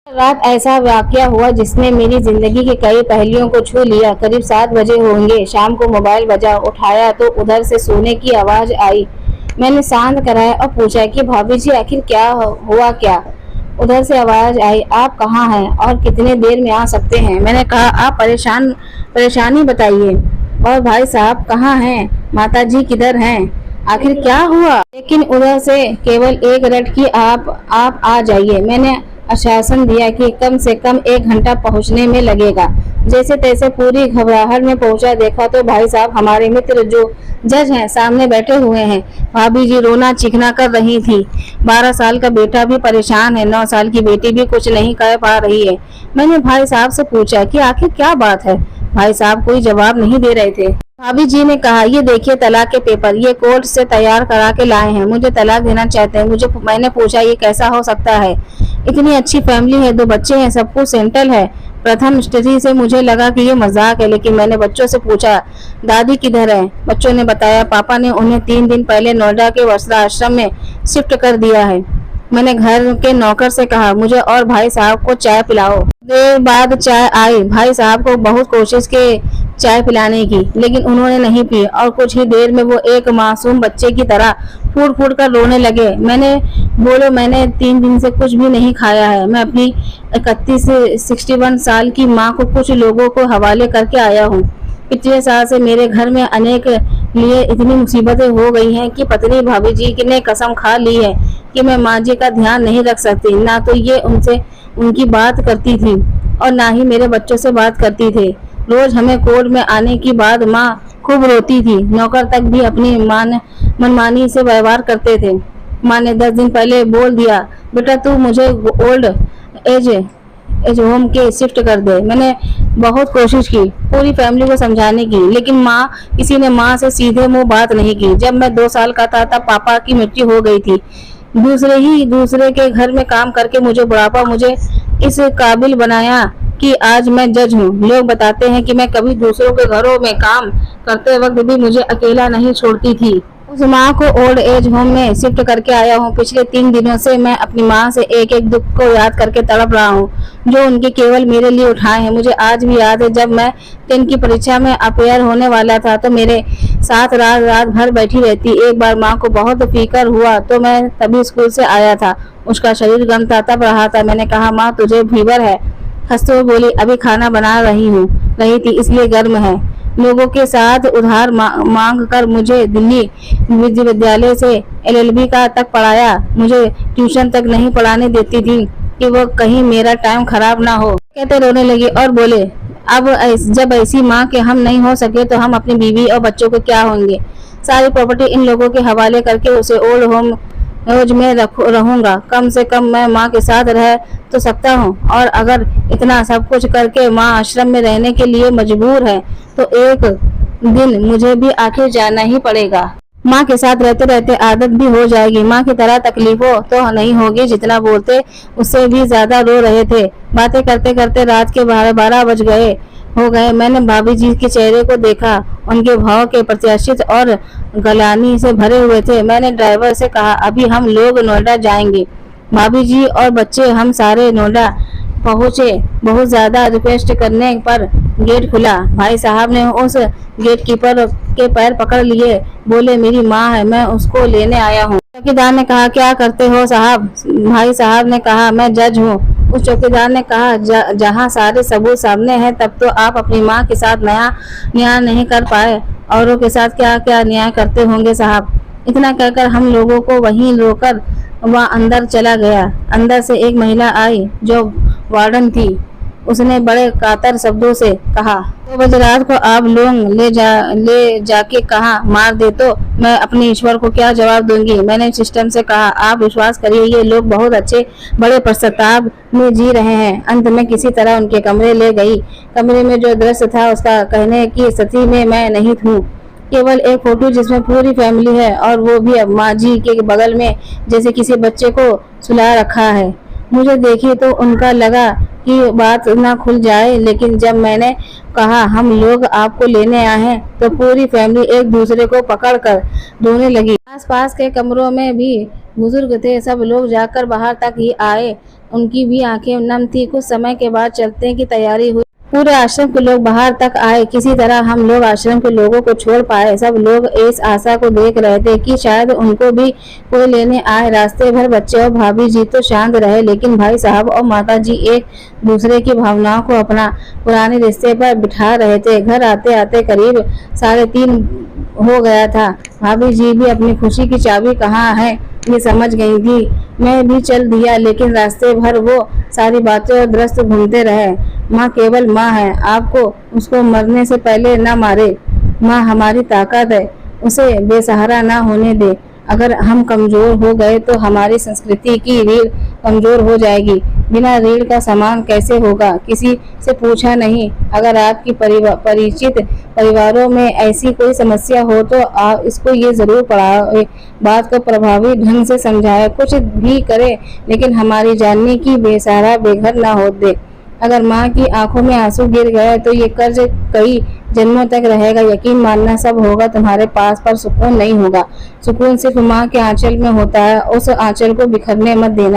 रात ऐसा वाकया हुआ जिसने मेरी जिंदगी के कई पहलुओं को छू लिया। करीब 7 बजे होंगे। शाम को मोबाइल बजा। उठाया तो उधर से सोने की आवाज आई। मैंने शांत कराया और पूछा कि भाभी जी आखिर क्या हुआ क्या। उधर से आवाज आई, आप कहाँ हैं और कितने देर में आ सकते हैं। मैंने कहा, आप परेशानी बताइए। और भाई साहब कहाँ हैं, माता जी किधर हैं, आखिर क्या हुआ। लेकिन उधर से केवल एक रट की आप आ जाइए। मैंने आश्वासन दिया कि कम से कम 1 घंटा पहुंचने में लगेगा। जैसे तैसे पूरी घबराहट में पहुंचा। देखा तो भाई साहब हमारे मित्र जो जज हैं सामने बैठे हुए हैं। भाभी जी रोना चीखना कर रही थी। 12 साल का बेटा भी परेशान है, 9 साल की बेटी भी कुछ नहीं कर पा रही है। मैंने भाई साहब से पूछा कि आखिर क्या बात है। भाई साहब कोई जवाब नहीं दे रहे थे। भाभी जी ने कहा, ये देखिए तलाक के पेपर, ये कोर्ट से तैयार करा के लाए हैं, मुझे तलाक देना चाहते हैं। मैंने पूछा, ये कैसा हो सकता है, इतनी अच्छी फैमिली है, 2 बच्चे हैं, सब कुछ सेटल है। प्रथम स्थिति से मुझे लगा कि ये मजाक है, लेकिन मैंने बच्चों से पूछा, दादी किधर है। बच्चों ने बताया, पापा ने उन्हें 3 दिन पहले नोएडा के वस्त्राश्रम में शिफ्ट कर दिया है। मैंने घर के नौकर से कहा, मुझे और भाई साहब को चाय पिलाओ। देर बाद चाय आई। भाई साहब को बहुत कोशिश की चाय पिलाने की, लेकिन उन्होंने नहीं पी और कुछ ही देर में वो एक मासूम बच्चे की तरह फूट फूट कर रोने लगे। मैंने 3 दिन से कुछ भी नहीं खाया है। मैं अपनी 61 साल की माँ को कुछ लोगों को हवाले करके आया हूँ। पिछले साल से मेरे घर में अनेक लिए इतनी मुसीबतें हो गई हैं कि पत्नी भाभी जी ने कसम खा ली है कि मैं माँ जी का ध्यान नहीं रख सकती। ना तो ये उनसे उनकी बात करती थी और ना ही मेरे बच्चों से बात करती थी। रोज हमें कोर्ट में आने के बाद माँ खूब रोती थी। नौकर तक भी अपनी मनमानी से व्यवहार करते थे। माँ ने 10 दिन पहले बोल दिया, बेटा तू मुझे ओल्ड एज होम के शिफ्ट कर दे। मैंने बहुत कोशिश की पूरी फैमिली को समझाने की, लेकिन किसी ने माँ से सीधे मुंह बात नहीं की। जब मैं 2 साल का था तब पापा की मृत्यु हो गई थी। दूसरे के घर में काम करके मुझे इस काबिल बनाया कि आज मैं जज हूँ। लोग बताते हैं कि मैं कभी दूसरों के घरों में काम करते वक्त भी मुझे अकेला नहीं छोड़ती थी। उस माँ को ओल्ड एज होम में शिफ्ट करके आया हूँ। पिछले 3 दिनों से मैं अपनी माँ से एक एक दुख को याद करके तड़प रहा हूँ, जो उनके केवल मेरे लिए उठाए हैं। मुझे आज भी याद है, जब मैं 10 की परीक्षा में अपेयर होने वाला था तो मेरे साथ रात भर बैठी रहती। एक बार माँ को बहुत फिक्र हुआ तो मैं तभी स्कूल से आया था। उसका शरीर गर्म था, तब रहा था। मैंने कहा, माँ तुझे फीवर है। हंसते हुए बोली, अभी खाना बना रही थी इसलिए गर्म है। लोगों के साथ उधार मांग कर मुझे दिल्ली विश्वविद्यालय से LLB का तक पढ़ाया। मुझे ट्यूशन तक नहीं पढ़ाने देती थी कि वो कहीं मेरा टाइम खराब ना हो। कहते रोने लगी और बोले, अब जब ऐसी माँ के हम नहीं हो सके तो हम अपनी बीवी और बच्चों को क्या होंगे। सारी प्रॉपर्टी इन लोगों के हवाले करके उसे ओल्ड होम रोज में रहूंगा। कम से कम मैं माँ के साथ रह तो सकता हूँ, और अगर इतना सब कुछ करके माँ आश्रम में रहने के लिए मजबूर है तो एक दिन मुझे भी आखिर जाना ही पड़ेगा। माँ के साथ रहते रहते आदत भी हो जाएगी। माँ की तरह तकलीफों तो नहीं होगी। जितना बोलते उससे भी ज्यादा रो रहे थे। बातें करते करते रात के 12 बज हो गए। मैंने भाभी जी के चेहरे को देखा। उनके भाव के प्रत्याशित और गलानी से भरे हुए थे। मैंने ड्राइवर से कहा, अभी हम लोग नोएडा जाएंगे। भाभी जी और बच्चे हम सारे नोएडा पहुँचे। बहुत ज्यादा रिक्वेस्ट करने पर गेट खुला। भाई साहब ने उस गेट कीपर के पैर पकड़ लिए। बोले, मेरी माँ है, मैं उसको लेने आया हूँ। चौकीदार ने कहा, क्या करते हो साहब। भाई साहब ने कहा, मैं जज हूँ। उस चौकीदार ने कहा, जहाँ सारे सबूत सामने हैं तब तो आप अपनी माँ के साथ न्याय नहीं कर पाए, औरों के साथ क्या क्या न्याय करते होंगे साहब। इतना कहकर हम लोगों को वहीं रोकर वह अंदर चला गया। अंदर से एक महिला आई जो वार्डन थी। उसने बड़े कातर शब्दों से कहा, 2 बजे रात को आप लोग ले जाके कहाँ मार दे तो मैं अपने ईश्वर को क्या जवाब दूंगी। मैंने सिस्टम से कहा, आप विश्वास करिए ये लोग बहुत अच्छे बड़े पश्चाताप में जी रहे हैं। अंत में किसी तरह उनके कमरे ले गई। कमरे में जो दृश्य था उसका कहने की स्थिति में मैं नहीं हूँ। केवल एक फोटो जिसमें पूरी फैमिली है, और वो भी अब माँ जी के बगल में, जैसे किसी बच्चे को सुला रखा है। मुझे देखी तो उनका लगा कि बात ना खुल जाए, लेकिन जब मैंने कहा हम लोग आपको लेने आए हैं तो पूरी फैमिली एक दूसरे को पकड़कर रोने लगी। आसपास के कमरों में भी बुजुर्ग थे, सब लोग जाकर बाहर तक ही आए। उनकी भी आंखें नम थी। कुछ समय के बाद चलने की तैयारी हुई। पूरे आश्रम के लोग बाहर तक आए। किसी तरह हम लोग आश्रम के लोगों को छोड़ पाए। सब लोग इस आशा को देख रहे थे कि शायद उनको भी कोई लेने आए। रास्ते भर बच्चे और भाभी जी तो शांत रहे, लेकिन भाई साहब और माता जी एक दूसरे की भावनाओं को अपना पुराने रिश्ते पर बिठा रहे थे। घर आते आते करीब 3:30 हो गया था। भाभी जी भी अपनी खुशी की चाबी कहाँ है ये समझ गई थी। मैं भी चल दिया, लेकिन रास्ते भर वो सारी बातें और दृश्य घूमते रहे। माँ केवल माँ है, आपको उसको मरने से पहले न मारे। माँ हमारी ताकत है, उसे बेसहारा ना होने दे। अगर हम कमजोर हो गए तो हमारी संस्कृति की रीढ़ कमजोर हो जाएगी। बिना रीढ़ का सामान कैसे होगा? किसी से पूछा नहीं। अगर आपकी परिचित परिवारों में ऐसी कोई समस्या हो तो आप इसको ये जरूर पढ़ाए, बात को प्रभावी ढंग से समझाए, कुछ भी करे, लेकिन हमारी जानने की बेसहारा बेघर ना हो दे। अगर माँ की आंखों में आंसू गिर गए तो ये कर्ज कई जन्मों तक रहेगा। यकीन मानना सब होगा तुम्हारे पास, पर सुकून नहीं होगा। सुकून सिर्फ माँ के आंचल में होता है। उस आंचल को बिखरने मत देना।